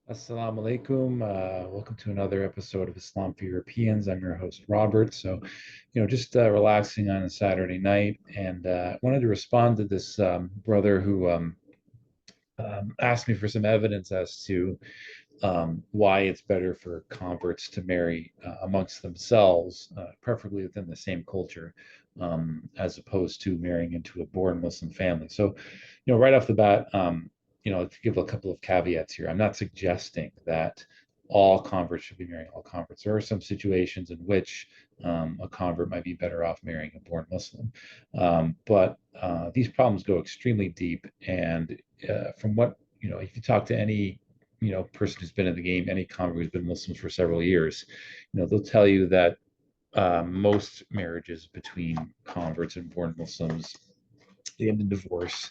Assalamu alaikum. Welcome to another episode of Islam for Europeans. I'm your host, Robert. Just relaxing on a Saturday night, and I wanted to respond to this brother who asked me for some evidence as to why it's better for converts to marry amongst themselves, preferably within the same culture, as opposed to marrying into a born Muslim family. Right off the bat, to give a couple of caveats here, I'm not suggesting that all converts should be marrying all converts. There are some situations in which a convert might be better off marrying a born Muslim. But these problems go extremely deep. And from what, if you talk to any person who's been in the game, any convert who's been Muslims for several years, they'll tell you that most marriages between converts and born Muslims, they end in divorce,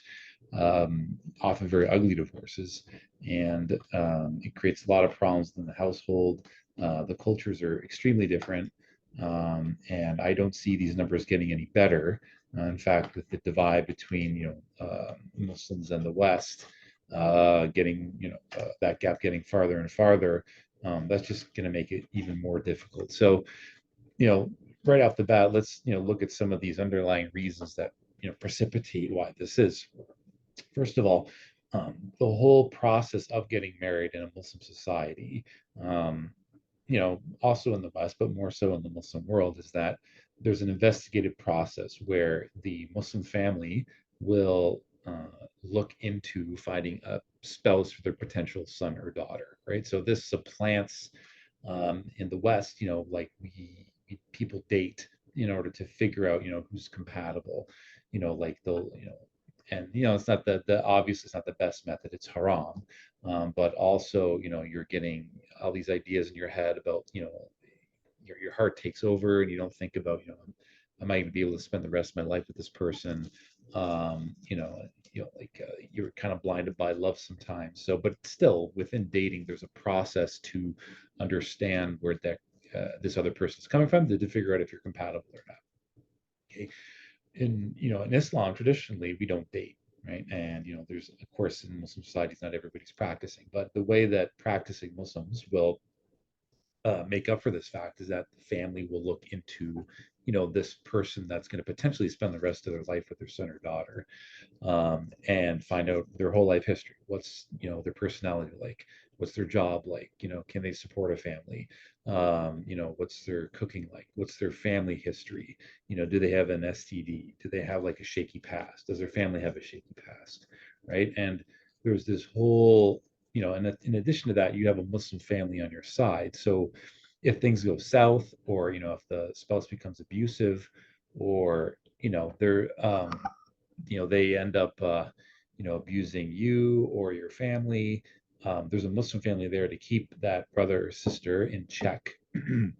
often very ugly divorces, and it creates a lot of problems in the household. The cultures are extremely different, and I don't see these numbers getting any better. In fact, with the divide between Muslims and the West, that gap getting farther and farther, that's just going to make it even more difficult. You know, right off the bat, let's look at some of these underlying reasons that precipitate why this is. First of all, the whole process of getting married in a Muslim society, also in the West, but more so in the Muslim world, is that there's an investigative process where the Muslim family will look into finding a spouse for their potential son or daughter, right? So this supplants in the West, like people date in order to figure out, who's compatible, like they'll, and it's not the obviously it's not the best method, it's haram, but also you're getting all these ideas in your head about your heart takes over and you don't think about am I going to be able to spend the rest of my life with this person. You're kind of blinded by love sometimes, so but still within dating there's a process to understand where that this other person is coming from to figure out if you're compatible or not. Okay. In Islam, traditionally, we don't date, right? And there's, of course, in Muslim societies, not everybody's practicing, but the way that practicing Muslims will make up for this fact is that the family will look into, this person that's going to potentially spend the rest of their life with their son or daughter, and find out their whole life history. What's their personality like? What's their job like? Can they support a family? What's their cooking like? What's their family history? Do they have an STD? Do they have like a shaky past? Does their family have a shaky past? Right? And there's this whole, and in addition to that, you have a Muslim family on your side. So if things go south, or if the spouse becomes abusive, or they end up abusing you or your family, there's a Muslim family there to keep that brother or sister in check, to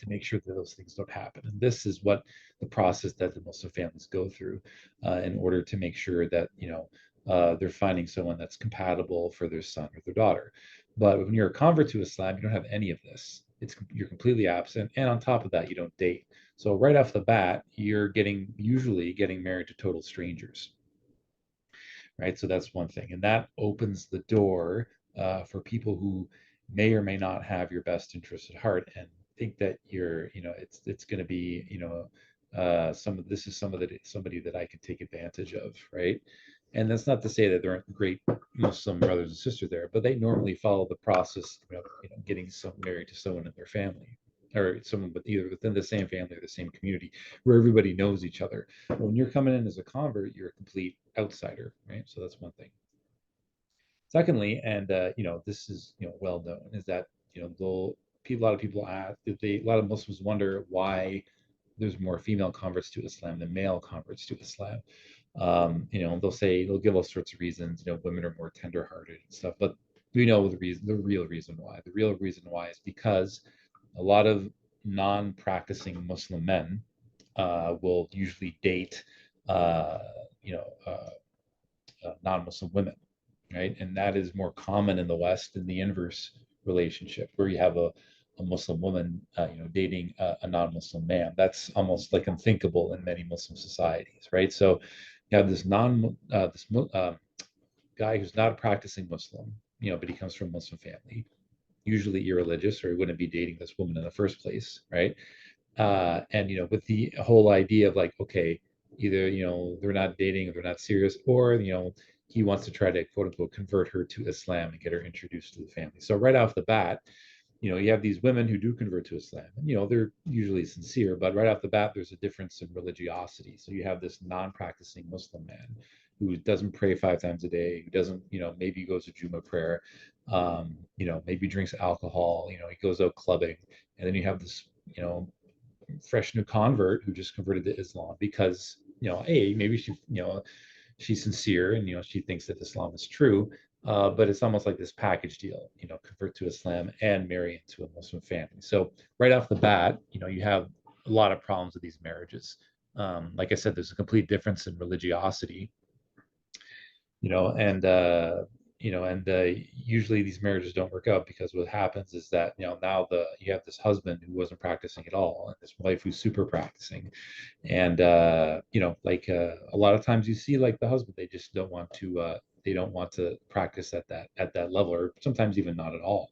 make sure that those things don't happen. And this is what the process that the Muslim families go through, in order to make sure that they're finding someone that's compatible for their son or their daughter. But when you're a convert to Islam, you don't have any of this. You're completely absent, and on top of that, you don't date. So right off the bat, you're usually getting married to total strangers, right? So that's one thing, and that opens the door for people who may or may not have your best interest at heart and think that it's going to be, somebody that I can take advantage of, right? And that's not to say that there aren't great Muslim brothers and sisters there, but they normally follow the process of getting married to someone in their family, or someone with either within the same family or the same community, where everybody knows each other. But when you're coming in as a convert, you're a complete outsider, right? So that's one thing. Secondly, and this is well known, is that a lot of people ask, a lot of Muslims wonder why there's more female converts to Islam than male converts to Islam. They'll give all sorts of reasons. Women are more tender-hearted and stuff, but we know the real reason why. The real reason why is because a lot of non-practicing Muslim men will usually date, uh, you know, uh, non-Muslim women, right? And that is more common in the West than the inverse relationship, where you have a Muslim woman, dating a non-Muslim man. That's almost like unthinkable in many Muslim societies, right? So you have this guy who's not a practicing Muslim, but he comes from a Muslim family, usually irreligious, or he wouldn't be dating this woman in the first place, right? And with the whole idea of like, okay, either they're not dating or they're not serious, or he wants to try to quote unquote convert her to Islam and get her introduced to the family. So right off the bat, you have these women who do convert to Islam, and they're usually sincere, but right off the bat, there's a difference in religiosity. So you have this non-practicing Muslim man who doesn't pray 5 times a day, who doesn't, maybe goes to Juma prayer, maybe drinks alcohol, he goes out clubbing, and then you have this, fresh new convert who just converted to Islam because, maybe she's sincere and she thinks that Islam is true. But it's almost like this package deal, convert to Islam and marry into a Muslim family. So right off the bat, you have a lot of problems with these marriages. Like I said, there's a complete difference in religiosity, you know, and usually these marriages don't work out because what happens is that now you have this husband who wasn't practicing at all and this wife who's super practicing, and a lot of times you see like the husband, they just don't want to practice at that level, or sometimes even not at all.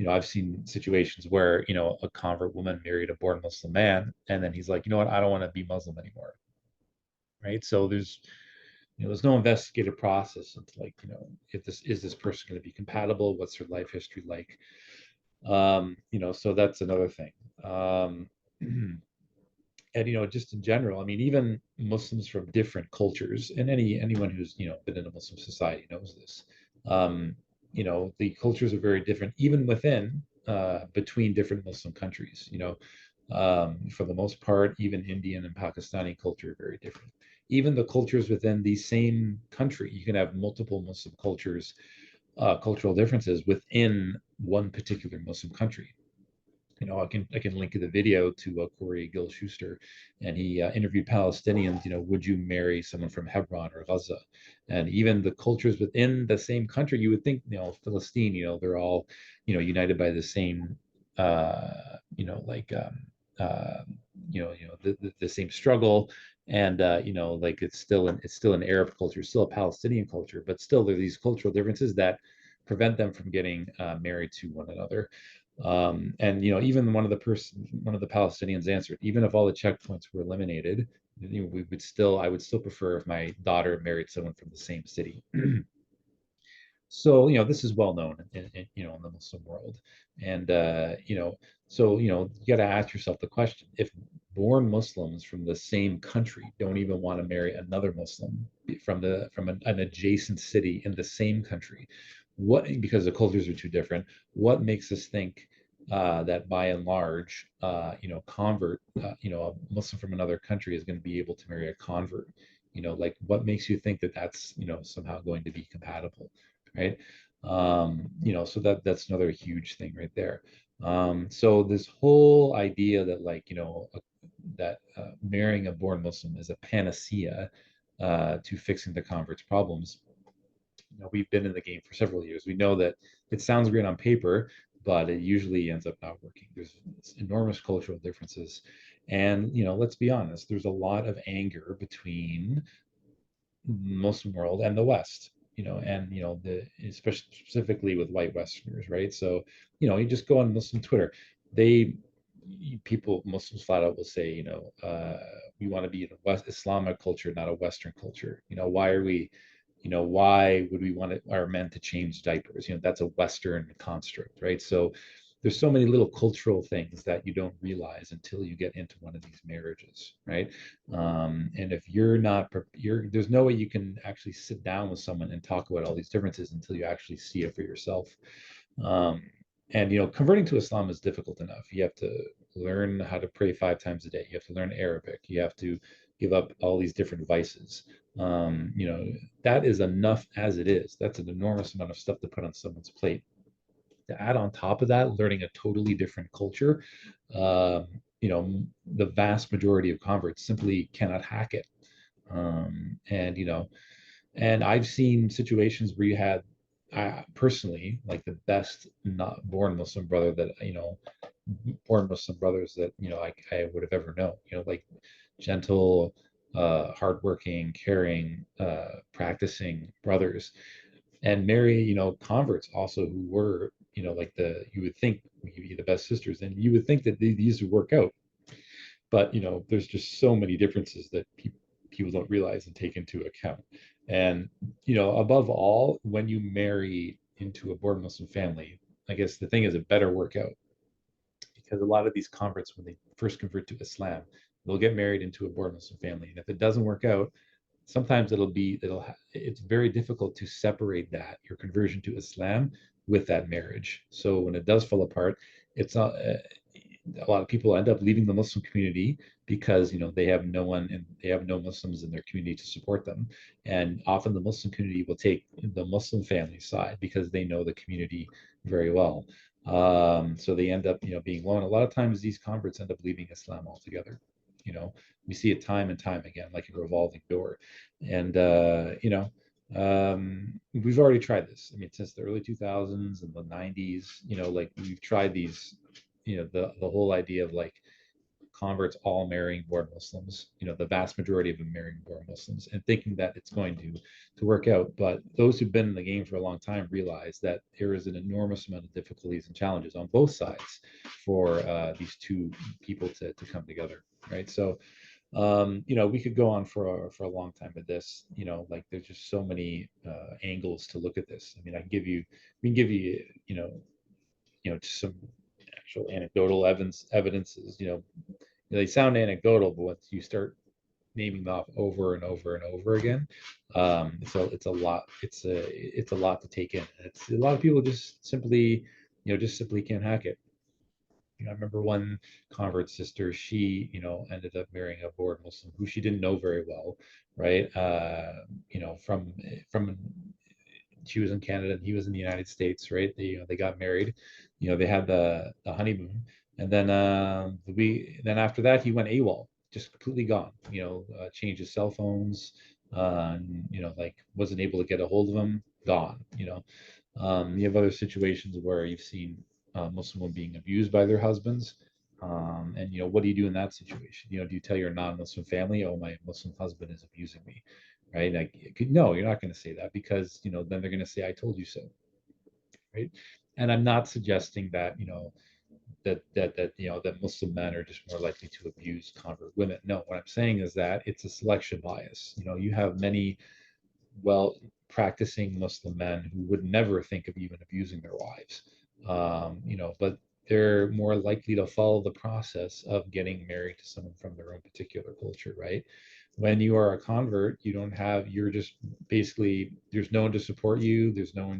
I've seen situations where a convert woman married a born Muslim man, and then he's like, you know what, I don't want to be Muslim anymore, right? So there's no investigative process into like, if this person going to be compatible, what's their life history like, so that's another thing. um, and just in general, I mean, even Muslims from different cultures, and anyone who's been in a Muslim society knows this. um, the cultures are very different, even within between different Muslim countries. For the most part, even Indian and Pakistani culture are very different. Even the cultures within the same country, you can have multiple Muslim cultures, cultural differences within one particular Muslim country. I can link the video to Corey Gill Schuster, and he interviewed Palestinians. Would you marry someone from Hebron or Gaza? And even the cultures within the same country, you would think, Philistine, they're all, united by the same, like, uh, the same struggle, and like it's still an Arab culture, still a Palestinian culture, but still there are these cultural differences that prevent them from getting married to one another. And even one of the Palestinians answered, even if all the checkpoints were eliminated, I would still prefer if my daughter married someone from the same city. So this is well known in the Muslim world, and so you got to ask yourself the question: if born Muslims from the same country don't even want to marry another Muslim from an adjacent city in the same country, what, because the cultures are too different, what makes us think that by and large, a Muslim from another country is going to be able to marry a convert? Like what makes you think that that's somehow going to be compatible, right? So that's another huge thing right there. So this whole idea that like that marrying a born Muslim is a panacea to fixing the convert's problems. We've been in the game for several years. We know that it sounds great on paper, but it usually ends up not working. There's enormous cultural differences, and let's be honest, there's a lot of anger between Muslim world and the West, and the especially specifically with white Westerners, right? So, you just go on Muslim Twitter, they Muslims flat out will say, we want to be in a West Islamic culture, not a Western culture. Why would we want our men to change diapers? That's a Western construct, right? So there's so many little cultural things that you don't realize until you get into one of these marriages, right? And if you're not, there's no way you can actually sit down with someone and talk about all these differences until you actually see it for yourself. Um, and converting to Islam is difficult enough. You have to learn how to pray 5 times a day. You have to learn Arabic. You have to give up all these different vices. That is enough as it is. That's an enormous amount of stuff to put on someone's plate. To add on top of that, learning a totally different culture, um, the vast majority of converts simply cannot hack it. And I've seen situations where you had, personally, like the best not born Muslim brother that, born Muslim brothers that, I would have ever known, like gentle, hardworking, caring, practicing brothers. and marry, converts also who were, like you would think maybe the best sisters, and you would think that these would work out. But, there's just so many differences that people don't realize and take into account. And, above all, when you marry into a born Muslim family, I guess the thing is it better work out, because a lot of these converts, when they first convert to Islam, they'll get married into a born Muslim family. And if it doesn't work out, sometimes it's very difficult to separate that your conversion to Islam with that marriage. So when it does fall apart, it's not a lot of people end up leaving the Muslim community because they have no one and they have no Muslims in their community to support them. And often the Muslim community will take the Muslim family side because they know the community very well. So they end up being alone. A lot of times these converts end up leaving Islam altogether. You know, we see it time and time again, like a revolving door. And we've already tried this. I mean, since the early 2000s and the 90s, like we've tried these, the whole idea of like converts all marrying born Muslims, the vast majority of them marrying born Muslims, and thinking that it's going to work out. But those who've been in the game for a long time realize that there is an enormous amount of difficulties and challenges on both sides for these two people to come together, right? So we could go on for a long time with this. Like there's just so many angles to look at this. I mean, we can give you, just some actual anecdotal evidences. They sound anecdotal, but once you start naming them off over and over and over again, it's a lot. It's a lot to take in. It's a lot of people just simply can't hack it. I remember one convert sister, she, ended up marrying a born Muslim who she didn't know very well, right? From she was in Canada and he was in the United States, right? They got married, they had the honeymoon, and then after that he went AWOL, just completely gone. Changed his cell phones, like wasn't able to get a hold of him, gone. You have other situations where you've seen Muslim women being abused by their husbands. And what do you do in that situation? Do you tell your non-Muslim family, "Oh, my Muslim husband is abusing me," right? Like, no, you're not going to say that, because then they're going to say, "I told you so," right? And I'm not suggesting that that Muslim men are just more likely to abuse convert women. No, what I'm saying is that it's a selection bias. You have many well practicing Muslim men who would never think of even abusing their wives. But they're more likely to follow the process of getting married to someone from their own particular culture, right? When you are a convert, you're just basically, there's no one to support you. There's no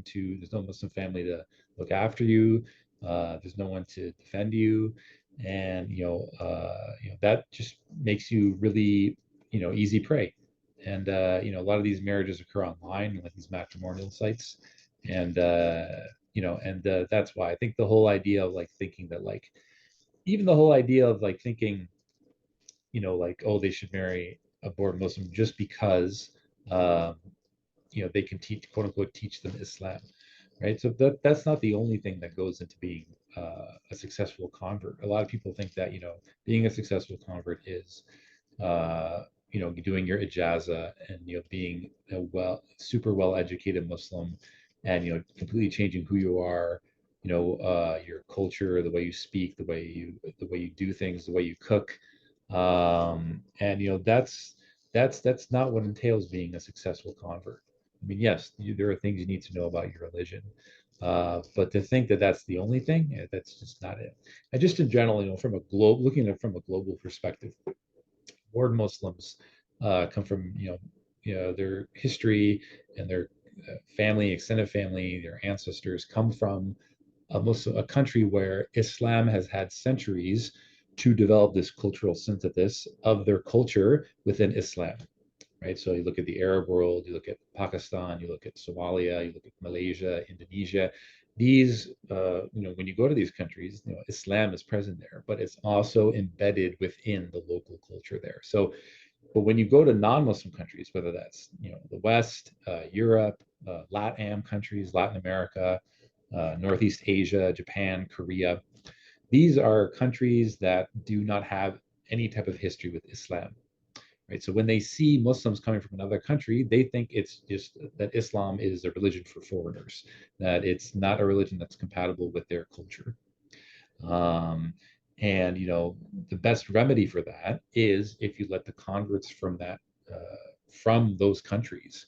Muslim family to look after you. There's no one to defend you. And, that just makes you really, easy prey. And a lot of these marriages occur online, like these matrimonial sites. And that's why I think the whole idea of like thinking that, like, even the whole idea of like thinking, like, oh, they should marry a born Muslim just because um, they can teach, quote unquote, teach them Islam, right? So that's not the only thing that goes into being a successful convert. A lot of people think that being a successful convert is uh, doing your ijaza and being a super well educated Muslim, and completely changing who you are, your culture, the way you speak, the way you do things, the way you cook, and that's not what entails being a successful convert. I mean, yes, there are things you need to know about your religion, but to think that that's the only thing, that's just not it. And just in general, from a looking at it from a global perspective, born Muslims come from their history and their family, extended family, their ancestors come from a country where Islam has had centuries to develop this cultural synthesis of their culture within Islam, right? So you look at the Arab world, you look at Pakistan, you look at Somalia, you look at Malaysia, Indonesia. These, when you go to these countries, Islam is present there, but it's also embedded within the local culture there. So, but when you go to non-Muslim countries, whether that's the West, Europe, LATAM countries, Latin America, Northeast Asia, Japan, Korea, these are countries that do not have any type of history with Islam. right? So when they see Muslims coming from another country, they think it's just that Islam is a religion for foreigners, that it's not a religion that's compatible with their culture. Um, and the best remedy for that is if you let the converts from those countries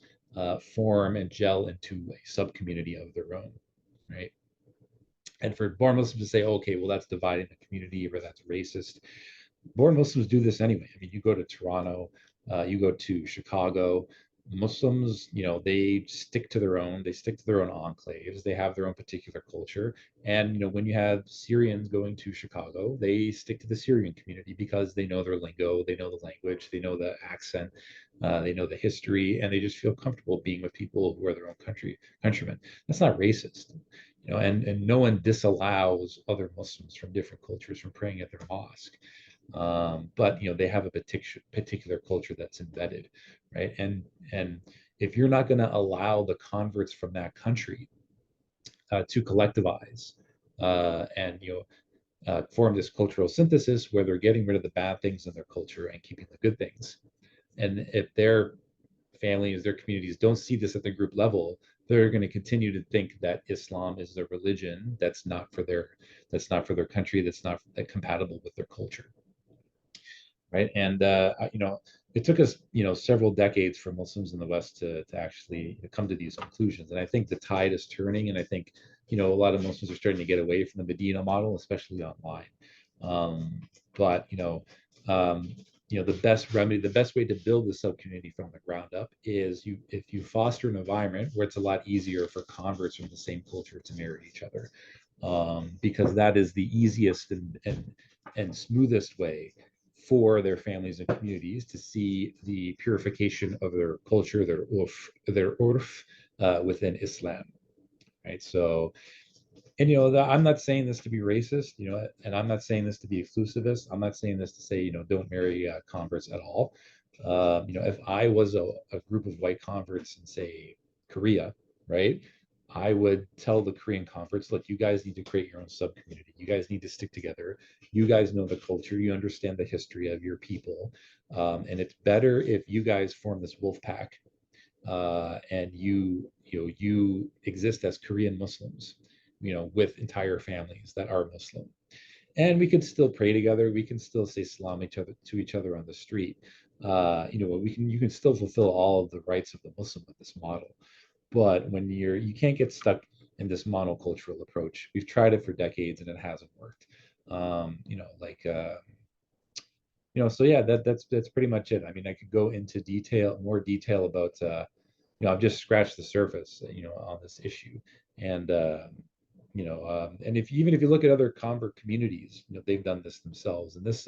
form and gel into a subcommunity of their own, right? And for born Muslims to say, okay, well, that's dividing the community or that's racist, born Muslims do this anyway. I mean, you go to Toronto, you go to Chicago. Muslims, they stick to their own. They stick to their own enclaves. They have their own particular culture. And when you have Syrians going to Chicago, they stick to the Syrian community because they know their lingo, they know the language, they know the accent, they know the history, and they just feel comfortable being with people who are their own countrymen. That's not racist. And no one disallows other Muslims from different cultures from praying at their mosque. But they have a particular culture that's embedded, right? And if you're not going to allow the converts from that country to collectivize and form this cultural synthesis where they're getting rid of the bad things in their culture and keeping the good things, and if their families, their communities don't see this at the group level, they're going to continue to think that Islam is a religion that's not for their country, that's not compatible with their culture, right? And it took us several decades for Muslims in the West to actually come to these conclusions. And I think the tide is turning, and I think a lot of Muslims are starting to get away from the Medina model, especially online. Um, but the best remedy, the best way to build the sub community from the ground up is if you foster an environment where it's a lot easier for converts from the same culture to marry each other, because that is the easiest and smoothest way for their families and communities to see the purification of their culture, their urf within Islam, right? So, and I'm not saying this to be racist, and I'm not saying this to be exclusivist. I'm not saying this to say, don't marry converts at all. If I was a group of white converts in, say, Korea, right? I would tell the Korean converts, look, you guys need to create your own sub community. You guys need to stick together. You guys know the culture. You understand the history of your people. And it's better if you guys form this wolf pack and you exist as Korean Muslims, with entire families that are Muslim. And we can still pray together. We can still say salam to each other on the street. You can still fulfill all of the rights of the Muslim with this model. But when you can't get stuck in this monocultural approach. We've tried it for decades and it hasn't worked. So yeah, that's pretty much it. I mean, I could go into more detail about I've just scratched the surface, on this issue. And and even if you look at other convert communities, they've done this themselves, and this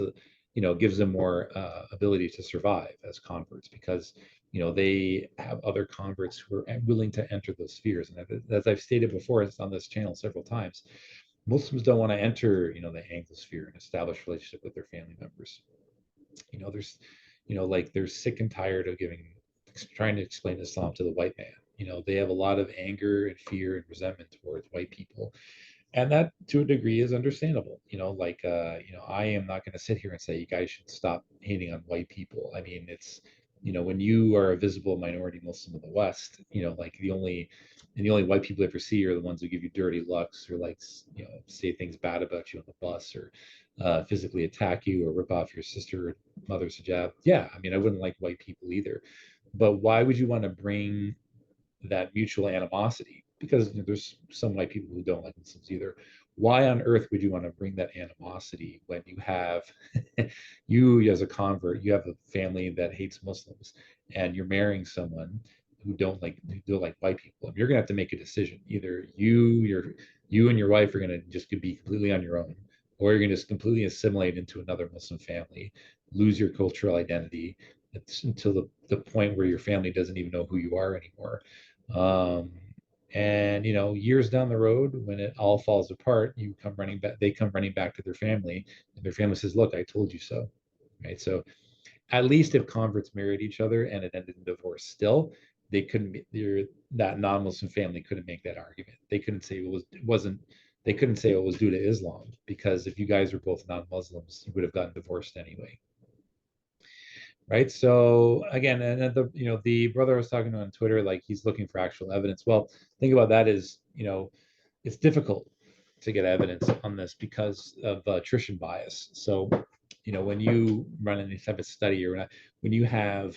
gives them more ability to survive as converts because they have other converts who are willing to enter those spheres. And as I've stated before, it's on this channel several times. Muslims don't want to enter, the Anglosphere and establish relationship with their family members. There's, like they're sick and tired of trying to explain Islam to the white man. They have a lot of anger and fear and resentment towards white people, and that to a degree is understandable. I am not going to sit here and say you guys should stop hating on white people. I mean, it's when you are a visible minority Muslim in the West, like the only white people you ever see are the ones who give you dirty looks or like say things bad about you on the bus or physically attack you or rip off your sister or mother's hijab. Yeah, I mean, I wouldn't like white people either, but why would you want to bring that mutual animosity? Because there's some white people who don't like Muslims either. Why on earth would you want to bring that animosity when you have you as a convert, you have a family that hates Muslims, and you're marrying someone who don't like white people? And you're gonna have to make a decision. Either you and your wife are gonna just be completely on your own, or you're gonna just completely assimilate into another Muslim family, lose your cultural identity. It's until the point where your family doesn't even know who you are anymore. Um, and years down the road, when it all falls apart, you come running back. They come running back to their family, and their family says, "Look, I told you so." Right? So at least if converts married each other and it ended in divorce, still they couldn't that non-Muslim family couldn't make that argument. They couldn't say it wasn't. They couldn't say it was due to Islam because if you guys were both non-Muslims, you would have gotten divorced anyway. right? So again, and then the brother I was talking to on Twitter, like he's looking for actual evidence. Well, think about that is, it's difficult to get evidence on this because of attrition bias. So, when you run any type of study or when you have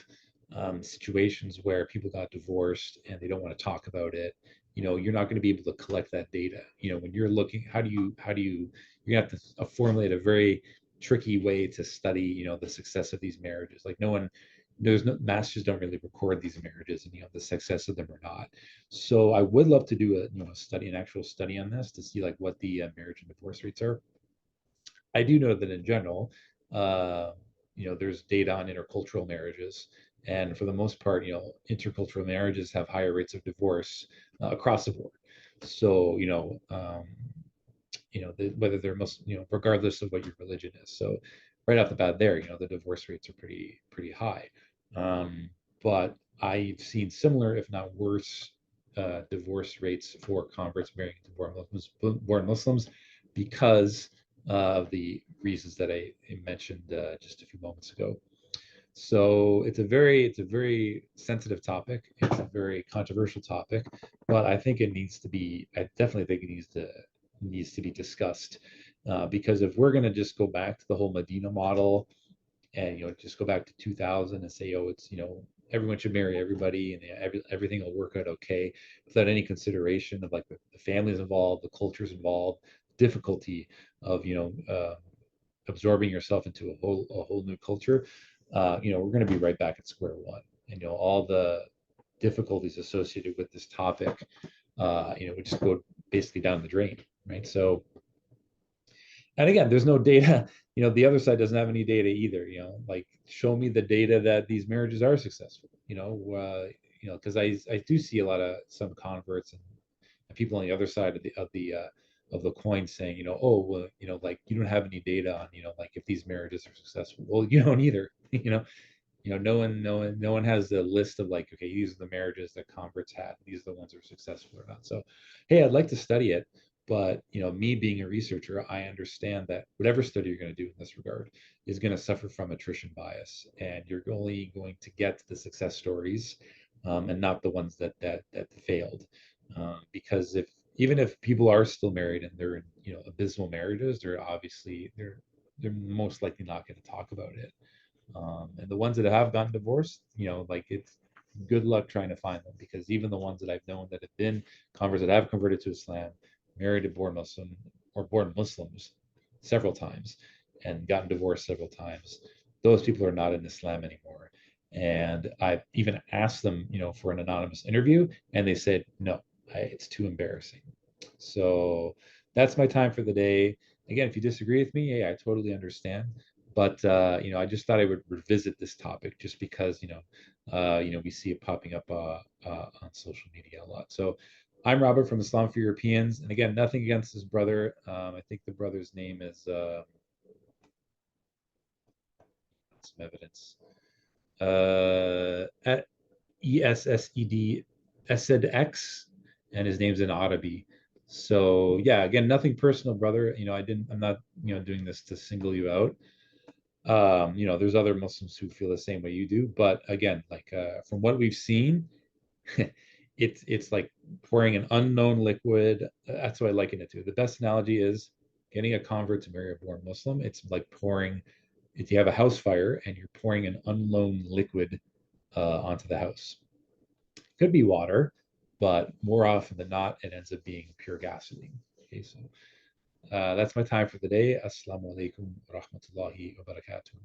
situations where people got divorced and they don't want to talk about it, you're not going to be able to collect that data. When you're looking, you're going to have to formulate a very tricky way to study, the success of these marriages. Like there's no masters don't really record these marriages and the success of them or not. So I would love to do an actual study on this to see like what the marriage and divorce rates are. I do know that in general, uh, there's data on intercultural marriages, and for the most part, intercultural marriages have higher rates of divorce across the board. So, whether they're Muslim, regardless of what your religion is. So, right off the bat, there, the divorce rates are pretty high. Um, but I've seen similar, if not worse, divorce rates for converts marrying to born Muslims because of the reasons that I mentioned just a few moments ago. So it's a very sensitive topic. It's a very controversial topic, but I definitely think it needs to be discussed because if we're going to just go back to the whole Medina model and just go back to 2000 and say, oh, it's everyone should marry everybody and everything will work out okay without any consideration of like the families involved, the cultures involved, difficulty of absorbing yourself into a whole new culture, we're going to be right back at square one. And all the difficulties associated with this topic, would just go basically down the drain, right? So, and again, there's no data. The other side doesn't have any data either. Like show me the data that these marriages are successful. Because I do see a lot of some converts and people on the other side of the coin saying, oh, well, like you don't have any data on, like if these marriages are successful. Well, you don't either. No one has the list of like, okay, these are the marriages that converts had. These are the ones that are successful or not. So, hey, I'd like to study it, but me being a researcher, I understand that whatever study you're going to do in this regard is going to suffer from attrition bias, and you're only going to get the success stories, and not the ones that failed. Because even if people are still married and they're in abysmal marriages, they're most likely not going to talk about it. And the ones that have gotten divorced, like it's good luck trying to find them because even the ones that I've known that have been converts that have converted to Islam, married a born Muslim or born Muslims several times and gotten divorced several times, those people are not in Islam anymore. And I've even asked them, for an anonymous interview, and they said, no, it's too embarrassing. So that's my time for the day. Again, if you disagree with me, hey, I totally understand. But I just thought I would revisit this topic just because we see it popping up on social media a lot. So I'm Robert from Islam for Europeans, and again, nothing against this brother. I think the brother's name is some evidence. At ESSED Essedex, and his name's in Arabi. So yeah, again, nothing personal, brother. I'm not doing this to single you out. There's other Muslims who feel the same way you do, but again, like from what we've seen, it's like pouring an unknown liquid. That's what I liken it to. The best analogy is getting a convert to marry a born Muslim. It's like pouring, if you have a house fire and you're pouring an unknown liquid onto the house. Could be water, but more often than not, it ends up being pure gasoline. Okay, so that's my time for the day. Assalamu alaikum wa rahmatullahi wa barakatuh.